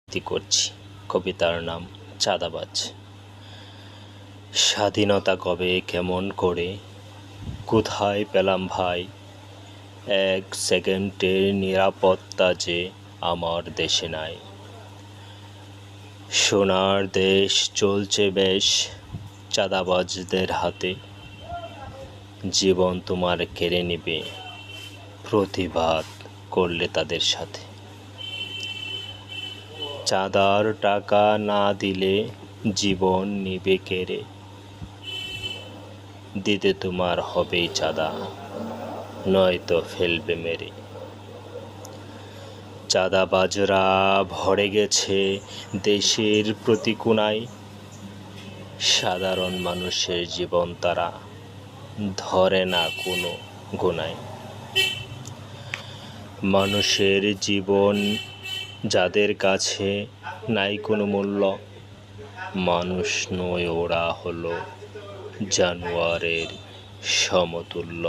আবৃত্তি করছি। কবিতার নাম চাঁদাবাজ। স্বাধীনতা কবে কেমন করে কোথায় পেলাম ভাই, এক সেকেন্ডের নিরাপত্তা যে আমার দেশে নাই। সোনার দেশ চলছে বেশ চাঁদাবাজদের হাতে, জীবন তোমার কেড়ে নেবে প্রতিবাদ করলে তাদের সাথে। চাঁদার টাকা না দিলে জীবন নিবে কেড়ে, দিতে তোমার হবেই চাঁদা, নয়তো ফেলবে মেরে। চাঁদাবাজরা ভরে গেছে দেশের প্রতি কোণায়, সাধারণ মানুষের জীবন তারা ধরে না কোনো গোনায়। মানুষের জীবন যাদের কাছে নাই কোনো মূল্য, মানুষ নয় ওরা হলো জানোয়ারের সমতুল্য।